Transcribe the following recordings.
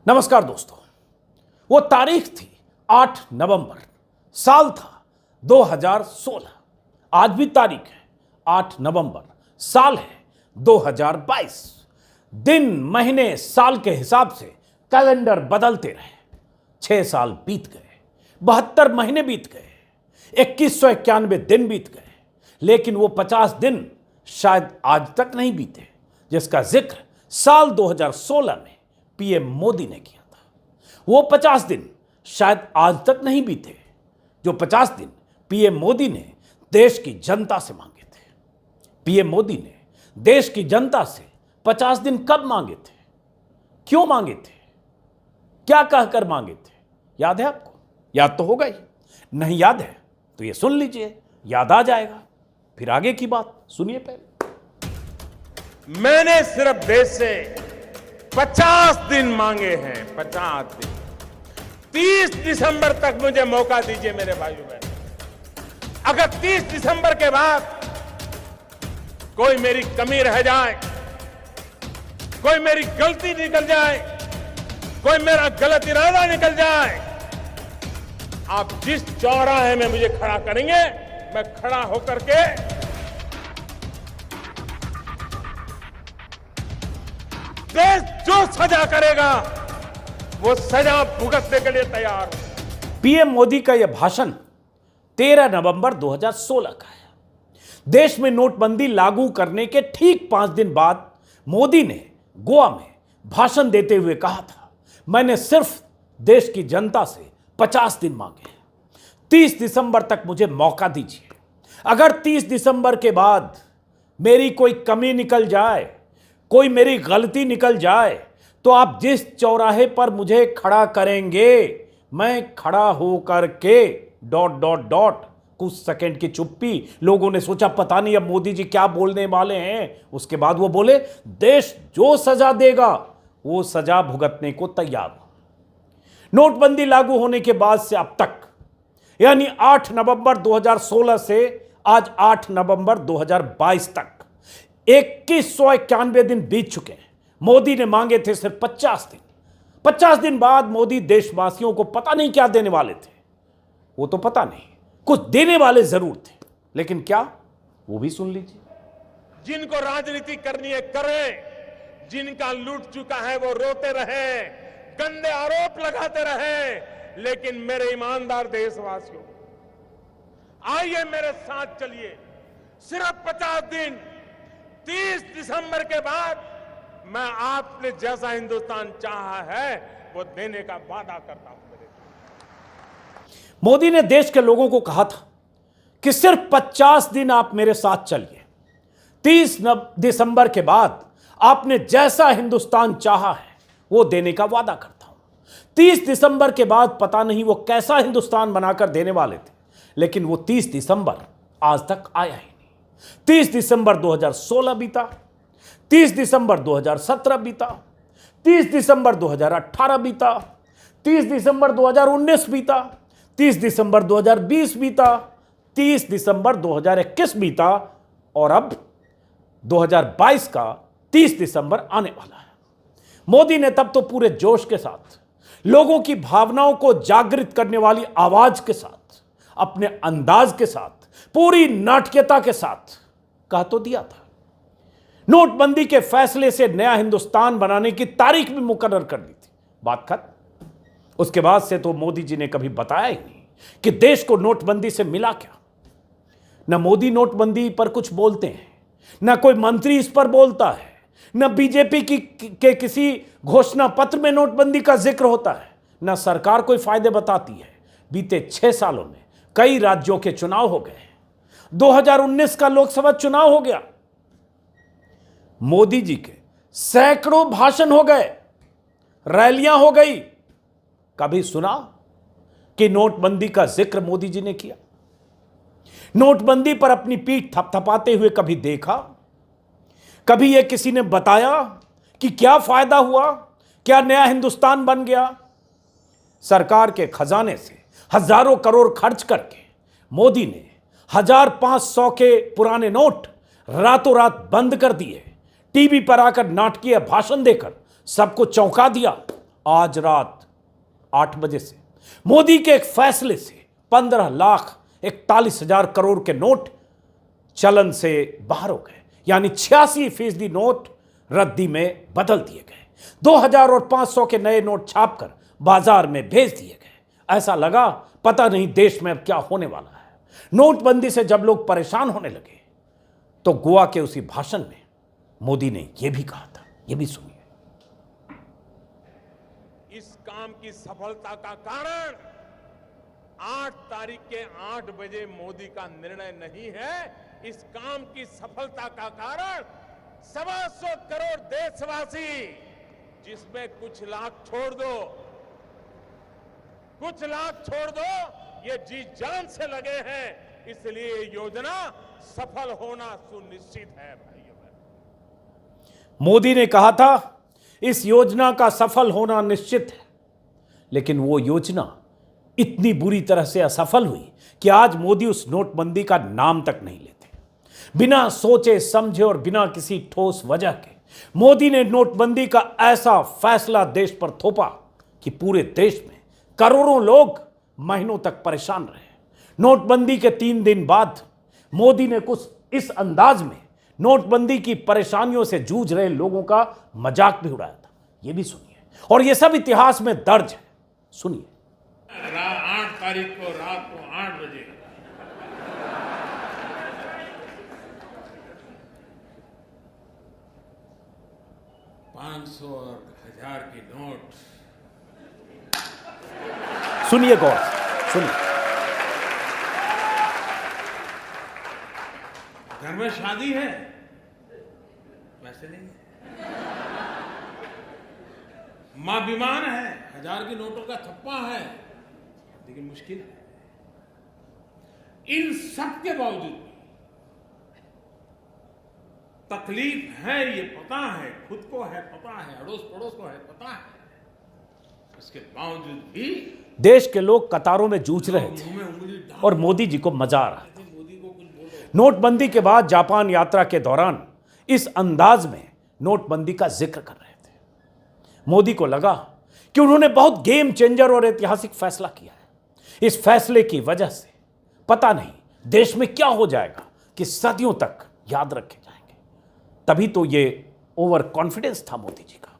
नमस्कार दोस्तों। वो तारीख थी 8 नवंबर, साल था 2016। आज भी तारीख है 8 नवंबर, साल है 2022। दिन महीने साल के हिसाब से कैलेंडर बदलते रहे। 6 साल बीत गए, 72 महीने बीत गए, 2191 दिन बीत गए, लेकिन वो 50 दिन शायद आज तक नहीं बीते जिसका जिक्र साल 2016 में पीएम मोदी ने किया था। वो 50 दिन शायद आज तक नहीं बीते जो 50 दिन पीएम मोदी ने देश की जनता से मांगे थे। पीएम मोदी ने देश की जनता से 50 दिन कब मांगे थे, क्यों मांगे थे, क्या कहकर मांगे थे? याद है आपको? याद तो होगा ही। नहीं याद है तो ये सुन लीजिए, याद आ जाएगा। फिर आगे की बात सुनिए। पहले मैंने सिर्फ देश से 50 दिन मांगे हैं, 50 दिन। 30 दिसंबर तक मुझे मौका दीजिए मेरे भाइयों बहनों। अगर 30 दिसंबर के बाद कोई मेरी कमी रह जाए, कोई मेरी गलती निकल जाए, कोई मेरा गलत इरादा निकल जाए, आप जिस चौराहे में मुझे खड़ा करेंगे मैं खड़ा होकर के देश जो सजा करेगा वो सजा भुगतने के लिए तैयार हूं। पीएम मोदी का यह भाषण 13 नवंबर 2016 का है। देश में नोटबंदी लागू करने के ठीक 5 दिन बाद मोदी ने गोवा में भाषण देते हुए कहा था, मैंने सिर्फ देश की जनता से 50 दिन मांगे हैं। 30 दिसंबर तक मुझे मौका दीजिए। अगर 30 दिसंबर के बाद मेरी कोई कमी निकल जाए, कोई मेरी गलती निकल जाए, तो आप जिस चौराहे पर मुझे खड़ा करेंगे मैं खड़ा होकर के ... कुछ सेकंड की चुप्पी। लोगों ने सोचा पता नहीं अब मोदी जी क्या बोलने वाले हैं। उसके बाद वो बोले, देश जो सजा देगा वो सजा भुगतने को तैयार हो। नोटबंदी लागू होने के बाद से अब तक, यानी 8 नवंबर 2016 से आज 8 नवंबर 2022 तक 2191 दिन बीत चुके हैं। मोदी ने मांगे थे सिर्फ 50 दिन। 50 दिन बाद मोदी देशवासियों को पता नहीं क्या देने वाले थे। वो तो पता नहीं, कुछ देने वाले जरूर थे, लेकिन क्या, वो भी सुन लीजिए। जिनको राजनीति करनी है करें, जिनका लूट चुका है वो रोते रहे, गंदे आरोप लगाते रहे, लेकिन मेरे ईमानदार देशवासियों, आइए मेरे साथ चलिए। सिर्फ 50 दिन, 30 दिसंबर के बाद मैं आपने जैसा हिंदुस्तान चाहा है वो देने का वादा करता हूं। मोदी ने देश के लोगों को कहा था कि सिर्फ 50 दिन आप मेरे साथ चलिए। 30 दिसंबर के बाद आपने जैसा हिंदुस्तान चाहा है वो देने का वादा करता हूं। 30 दिसंबर के बाद पता नहीं वो कैसा हिंदुस्तान बनाकर देने वाले थे, लेकिन वो 30 दिसंबर आज तक आया ही नहीं। 30 दिसंबर 2016 बीता, 30 दिसंबर 2017 बीता, 30 दिसंबर 2018 बीता, 30 दिसंबर 2019 बीता, 30 दिसंबर 2020 बीता, 30 दिसंबर 2021 बीता, और अब 2022 का 30 दिसंबर आने वाला है। मोदी ने तब तो पूरे जोश के साथ, लोगों की भावनाओं को जागृत करने वाली आवाज के साथ, अपने अंदाज के साथ, पूरी नाटकीयता के साथ कह तो दिया था। नोटबंदी के फैसले से नया हिंदुस्तान बनाने की तारीख भी मुकर्रर कर दी थी। बात खत्म। उसके बाद से तो मोदी जी ने कभी बताया ही नहीं कि देश को नोटबंदी से मिला क्या। न मोदी नोटबंदी पर कुछ बोलते हैं, न कोई मंत्री इस पर बोलता है, न बीजेपी के किसी घोषणा पत्र में नोटबंदी का जिक्र होता है, न सरकार कोई फायदे बताती है। बीते 6 सालों में कई राज्यों के चुनाव हो गए। 2019 का लोकसभा चुनाव हो गया। मोदी जी के सैकड़ों भाषण हो गए, रैलियां हो गई। कभी सुना कि नोटबंदी का जिक्र मोदी जी ने किया? नोटबंदी पर अपनी पीठ थपथपाते हुए कभी देखा? कभी यह किसी ने बताया कि क्या फायदा हुआ, क्या नया हिंदुस्तान बन गया? सरकार के खजाने से हजारों करोड़ खर्च करके मोदी ने 1500 के पुराने नोट रातों रात बंद कर दिए। टीवी पर आकर नाटकीय भाषण देकर सबको चौंका दिया आज रात 8 बजे से मोदी के एक फैसले से 15,41,000 करोड़ के नोट चलन से बाहर हो गए, यानी 86% नोट रद्दी में बदल दिए गए। 2000 और 500 के नए नोट छापकर बाजार में भेज दिए गए। ऐसा लगा पता नहीं देश में अब क्या होने वाला है। नोटबंदी से जब लोग परेशान होने लगे तो गोवा के उसी भाषण में मोदी ने यह भी कहा था, यह भी सुनिए। इस काम की सफलता का कारण 8 तारीख के 8 बजे मोदी का निर्णय नहीं है। इस काम की सफलता का कारण 125 करोड़ देशवासी, जिसमें कुछ लाख छोड़ दो, ये जी जान से लगे हैं। इसलिए ये योजना सफल होना सुनिश्चित है। भाइयों बहनों, मोदी ने कहा था इस योजना का सफल होना निश्चित है, लेकिन वो योजना इतनी बुरी तरह से असफल हुई कि आज मोदी उस नोटबंदी का नाम तक नहीं लेते। बिना सोचे समझे और बिना किसी ठोस वजह के मोदी ने नोटबंदी का ऐसा फैसला देश पर थोपा कि पूरे देश में करोड़ों लोग महीनों तक परेशान रहे। नोटबंदी के 3 दिन बाद मोदी ने कुछ इस अंदाज में नोटबंदी की परेशानियों से जूझ रहे लोगों का मजाक भी उड़ाया था। यह भी सुनिए, और यह सब इतिहास में दर्ज है। सुनिए। 8 तारीख को रात को 8 बजे 500 और 1000 की नोट। सुनिए गौर से, सुनिए। घर में शादी है, वैसे नहीं है। मां बीमार है, 1000 की नोटों का थप्पा है, लेकिन मुश्किल है। इन सब के बावजूद तकलीफ है, ये पता है, खुद को है पता है, अड़ोस पड़ोस को है पता है, उसके बावजूद भी देश के लोग कतारों में जूझ रहे थे और मोदी जी को मजा आ रहा था। नोटबंदी के बाद जापान यात्रा के दौरान इस अंदाज में नोटबंदी का जिक्र कर रहे थे। मोदी को लगा कि उन्होंने बहुत गेम चेंजर और ऐतिहासिक फैसला किया है। इस फैसले की वजह से पता नहीं देश में क्या हो जाएगा कि सदियों तक याद रखे जाएंगे। तभी तो ये ओवर कॉन्फिडेंस था मोदी जी का।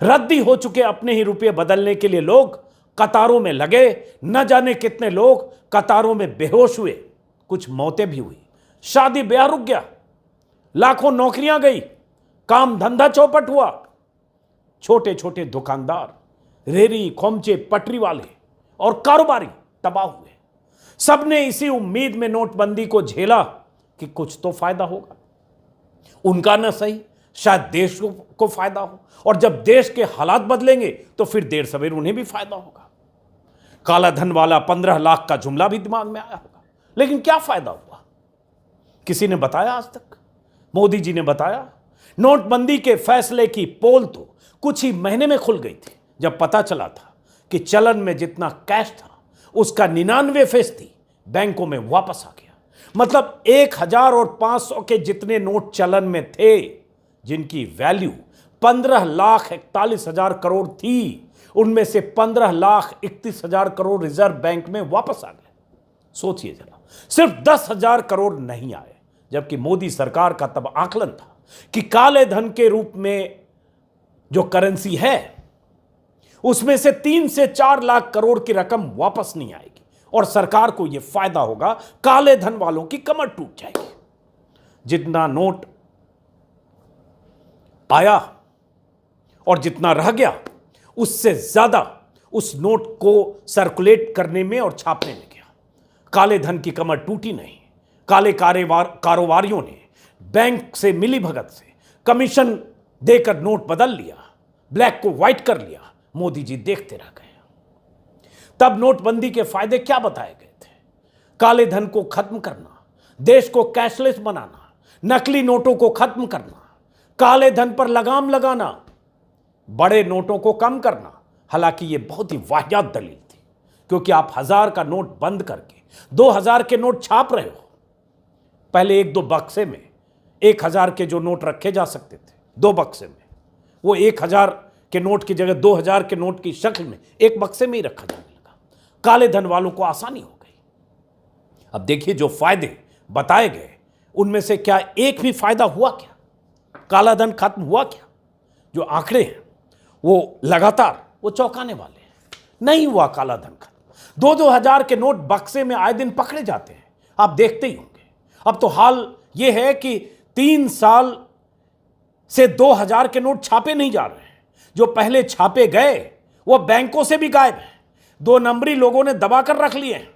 रद्दी हो चुके अपने ही रुपये बदलने के लिए लोग कतारों में लगे। न जाने कितने लोग कतारों में बेहोश हुए, कुछ मौतें भी हुई, शादी ब्याह रुक गया, लाखों नौकरियां गई, काम धंधा चौपट हुआ। छोटे छोटे दुकानदार, रेहड़ी खोमचे, पटरी वाले और कारोबारी तबाह हुए। सबने इसी उम्मीद में नोटबंदी को झेला कि कुछ तो फायदा होगा। उनका न सही, शायद देश को फायदा हो, और जब देश के हालात बदलेंगे तो फिर देर सवेर उन्हें भी फायदा होगा। काला धन वाला 15 लाख का जुमला भी दिमाग में आया होगा, लेकिन क्या फायदा हुआ? किसी ने बताया आज तक? मोदी जी ने बताया? नोटबंदी के फैसले की पोल तो कुछ ही महीने में खुल गई थी, जब पता चला था कि चलन में जितना कैश था उसका 99% बैंकों में वापस आ गया। मतलब 1000 और 500 के जितने नोट चलन में थे, जिनकी वैल्यू 15,41,000 करोड़ थी, उनमें से 15,31,000 करोड़ रिजर्व बैंक में वापस आ गए। सोचिए जरा, सिर्फ 10,000 करोड़ नहीं आए, जबकि मोदी सरकार का तब आकलन था कि काले धन के रूप में जो करेंसी है उसमें से 3 से 4 लाख करोड़ की रकम वापस नहीं आएगी और सरकार को यह फायदा होगा, काले धन वालों की कमर टूट जाएगी। जितना नोट आया और जितना रह गया, उससे ज्यादा उस नोट को सर्कुलेट करने में और छापने में गया। काले धन की कमर टूटी नहीं। काले कारोबारियों ने बैंक से मिली भगत से कमीशन देकर नोट बदल लिया, ब्लैक को व्हाइट कर लिया। मोदी जी देखते रह गए। तब नोटबंदी के फायदे क्या बताए गए थे? काले धन को खत्म करना, देश को कैशलेस बनाना, नकली नोटों को खत्म करना, काले धन पर लगाम लगाना, बड़े नोटों को कम करना। हालांकि यह बहुत ही वाहियात दलील थी, क्योंकि आप 1000 का नोट बंद करके 2000 के नोट छाप रहे हो। पहले 1-2 बक्से में 1000 के जो नोट रखे जा सकते थे, 2 बक्से में, वो 1000 के नोट की जगह 2000 के नोट की शक्ल में एक बक्से में ही रखा जाने लगा। काले धन वालों को आसानी हो गई। अब देखिए, जो फायदे बताए गए उनमें से क्या एक भी फायदा हुआ क्या? काला धन खत्म हुआ क्या? जो आंकड़े हैं वो लगातार वो चौंकाने वाले हैं। नहीं हुआ काला धन खत्म। 2-2 हजार के नोट बक्से में आए दिन पकड़े जाते हैं, आप देखते ही होंगे। अब तो हाल ये है कि 3 साल से 2000 के नोट छापे नहीं जा रहे हैं। जो पहले छापे गए वो बैंकों से भी गायब है। 2 नंबरी लोगों ने दबाकर रख लिए हैं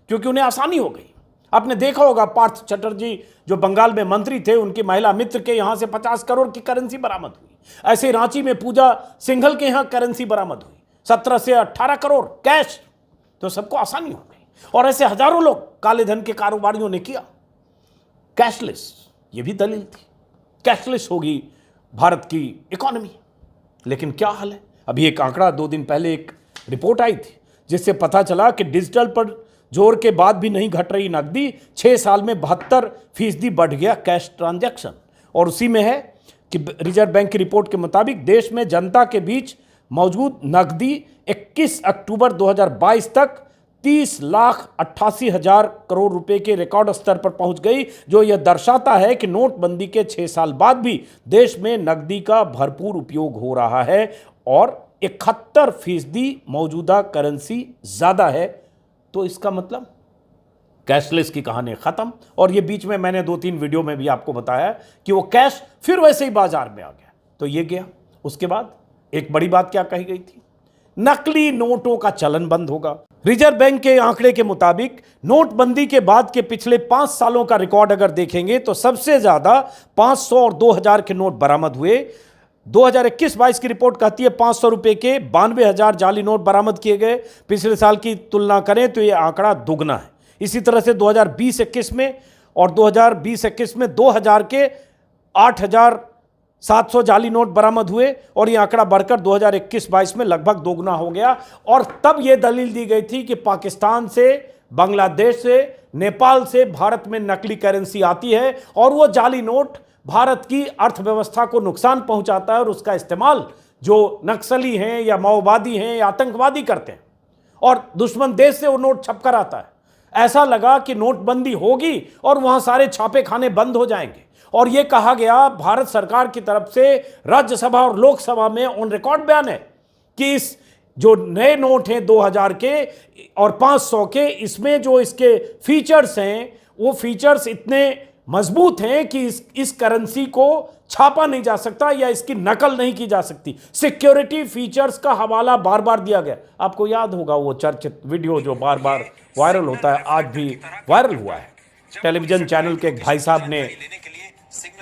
क्योंकि उन्हें आसानी हो गई। आपने देखा होगा, पार्थ चटर्जी जो बंगाल में मंत्री थे, उनकी महिला मित्र के यहां से 50 करोड़ की करेंसी बरामद हुई। ऐसे रांची में पूजा सिंघल के यहां करेंसी बरामद हुई, 17 से 18 करोड़ कैश। तो सबको आसानी हो गई। और ऐसे हजारों लोग काले धन के कारोबारियों ने किया। कैशलेस, ये भी दलील थी, कैशलेस होगी भारत की इकोनॉमी। लेकिन क्या हाल है? अभी एक आंकड़ा 2 दिन पहले एक रिपोर्ट आई थी जिससे पता चला कि डिजिटल पर जोर के बाद भी नहीं घट रही नकदी। 6 साल में 72% बढ़ गया कैश ट्रांजैक्शन। और उसी में है कि रिजर्व बैंक की रिपोर्ट के मुताबिक देश में जनता के बीच मौजूद नकदी 21 अक्टूबर 2022 तक 30,88,000 करोड़ रुपए के रिकॉर्ड स्तर पर पहुंच गई, जो यह दर्शाता है कि नोटबंदी के 6 साल बाद भी देश में नकदी का भरपूर उपयोग हो रहा है और 71% मौजूदा करेंसी ज्यादा है। तो इसका मतलब कैशलेस की कहानी खत्म। और ये बीच में मैंने 2-3 वीडियो में भी आपको बताया कि वो कैश फिर वैसे ही बाजार में आ गया। तो ये गया। उसके बाद एक बड़ी बात क्या कही गई थी? नकली नोटों का चलन बंद होगा। रिजर्व बैंक के आंकड़े के मुताबिक नोटबंदी के बाद के पिछले 5 सालों का रिकॉर्ड अगर देखेंगे तो सबसे ज्यादा 500 और 2000 के नोट बरामद हुए। 2021-22 की रिपोर्ट कहती है 500 रुपए के 92,000 जाली नोट बरामद किए गए। पिछले साल की तुलना करें तो यह आंकड़ा दुगना है। इसी तरह से 2020-21 में और 2020-21 में 2000 के 8,700 जाली नोट बरामद हुए और यह आंकड़ा बढ़कर 2021-22 में लगभग दोगुना हो गया। और तब यह दलील दी गई थी कि पाकिस्तान से, बांग्लादेश से, नेपाल से भारत में नकली करेंसी आती है और वो जाली नोट भारत की अर्थव्यवस्था को नुकसान पहुंचाता है और उसका इस्तेमाल जो नक्सली हैं या माओवादी हैं या आतंकवादी करते हैं और दुश्मन देश से वो नोट छपकर आता है। ऐसा लगा कि नोटबंदी होगी और वहां सारे छापे खाने बंद हो जाएंगे। और यह कहा गया भारत सरकार की तरफ से, राज्यसभा और लोकसभा में ऑन रिकॉर्ड बयान है कि इस जो नए नोट हैं 2000 के और 500 के, इसमें जो इसके फीचर्स हैं वो फीचर्स इतने मजबूत हैं कि इस करेंसी को छापा नहीं जा सकता या इसकी नकल नहीं की जा सकती। सिक्योरिटी फीचर्स का हवाला बार बार दिया गया। आपको याद होगा वो चर्चित वीडियो जो बार बार वायरल होता है, आज भी वायरल हुआ है। टेलीविजन चैनल के एक भाई साहब ने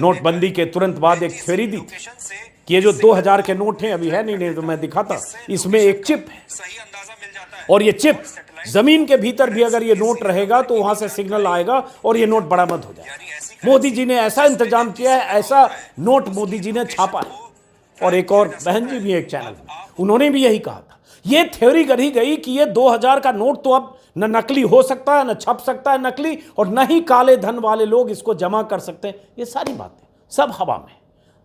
नोटबंदी के तुरंत बाद एक थ्योरी दी कि ये जो 2000 के नोट हैं, अभी है नहीं तो मैं दिखाता, इसमें एक चिप है और ये चिप जमीन के भीतर भी अगर ये नोट रहेगा तो वहां से सिग्नल आएगा और ये नोट बरामद हो जाएगा। मोदी जी ने ऐसा इंतजाम किया है, ऐसा नोट मोदी जी ने छापा है। और एक और बहन जी भी एक चैनल में, उन्होंने भी यही कहा था। ये थ्योरी गढ़ी गई कि ये 2000 का नोट तो अब न नकली हो सकता है, न छप सकता है नकली, और न ही काले धन वाले लोग इसको जमा कर सकते हैं। ये सारी बातें सब हवा में।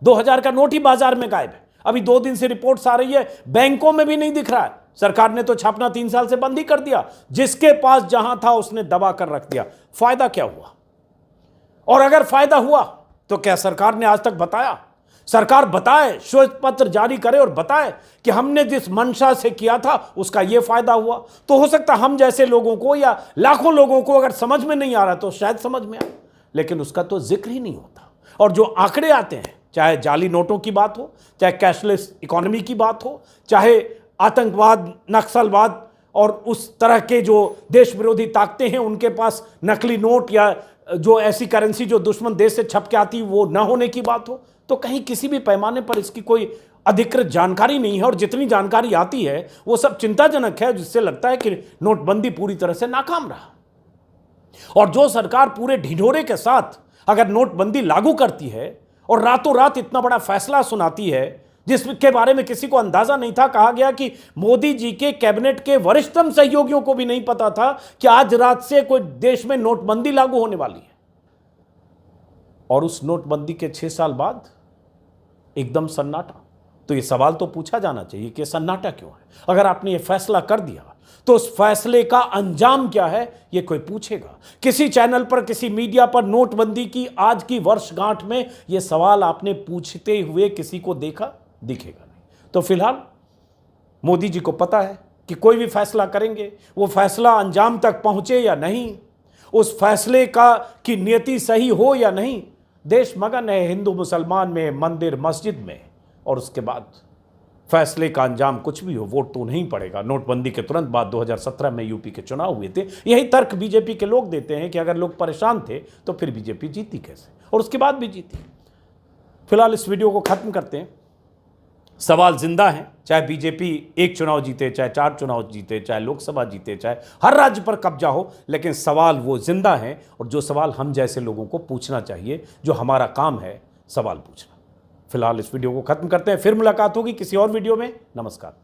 2000 का नोट ही बाजार में गायब है। अभी 2 दिन से रिपोर्ट्स आ रही है, बैंकों में भी नहीं दिख रहा है। सरकार ने तो छापना 3 साल से बंद ही कर दिया। जिसके पास जहां था उसने दबा कर रख दिया। फायदा क्या हुआ? और अगर फायदा हुआ तो क्या सरकार ने आज तक बताया? सरकार बताए, श्वेत पत्र जारी करे और बताए कि हमने जिस मंशा से किया था उसका यह फायदा हुआ। तो हो सकता हम जैसे लोगों को या लाखों लोगों को अगर समझ में नहीं आ रहा तो शायद समझ में आए, लेकिन उसका तो जिक्र ही नहीं होता। और जो आंकड़े आते हैं, चाहे जाली नोटों की बात हो, चाहे कैशलेस इकोनॉमी की बात हो, चाहे आतंकवाद, नक्सलवाद और उस तरह के जो देश विरोधी ताकतें हैं उनके पास नकली नोट या जो ऐसी करेंसी जो दुश्मन देश से छप के आती वो न होने की बात हो, तो कहीं किसी भी पैमाने पर इसकी कोई अधिकृत जानकारी नहीं है। और जितनी जानकारी आती है वो सब चिंताजनक है, जिससे लगता है कि नोटबंदी पूरी तरह से नाकाम रहा। और जो सरकार पूरे ढिढोरे के साथ अगर नोटबंदी लागू करती है और रातों रात इतना बड़ा फैसला सुनाती है जिसके बारे में किसी को अंदाजा नहीं था, कहा गया कि मोदी जी के कैबिनेट के वरिष्ठतम सहयोगियों को भी नहीं पता था कि आज रात से कोई देश में नोटबंदी लागू होने वाली है। और उस नोटबंदी के 6 साल बाद एकदम सन्नाटा। तो ये सवाल तो पूछा जाना चाहिए कि सन्नाटा क्यों है। अगर आपने ये फैसला कर दिया तो उस फैसले का अंजाम क्या है ये कोई पूछेगा? किसी चैनल पर, किसी मीडिया पर नोटबंदी की आज की वर्षगांठ में ये सवाल आपने पूछते हुए किसी को देखा? दिखेगा नहीं। तो फिलहाल मोदी जी को पता है कि कोई भी फैसला करेंगे वो फैसला अंजाम तक पहुंचे या नहीं, उस फैसले का की नियति सही हो या नहीं। देश मगन है हिंदू मुसलमान में, मंदिर मस्जिद में, और उसके बाद फैसले का अंजाम कुछ भी हो, वोट तो नहीं पड़ेगा। नोटबंदी के तुरंत बाद 2017 में यूपी के चुनाव हुए थे। यही तर्क बीजेपी के लोग देते हैं कि अगर लोग परेशान थे तो फिर बीजेपी जीती कैसे, और उसके बाद भी जीती। फिलहाल इस वीडियो को खत्म करते हैं। सवाल जिंदा है, चाहे बीजेपी एक चुनाव जीते, चाहे 4 चुनाव जीते, चाहे लोकसभा जीते, चाहे हर राज्य पर कब्जा हो, लेकिन सवाल वो जिंदा है, और जो सवाल हम जैसे लोगों को पूछना चाहिए, जो हमारा काम है सवाल पूछना। फिलहाल इस वीडियो को खत्म करते हैं, फिर मुलाकात होगी किसी और वीडियो में। नमस्कार।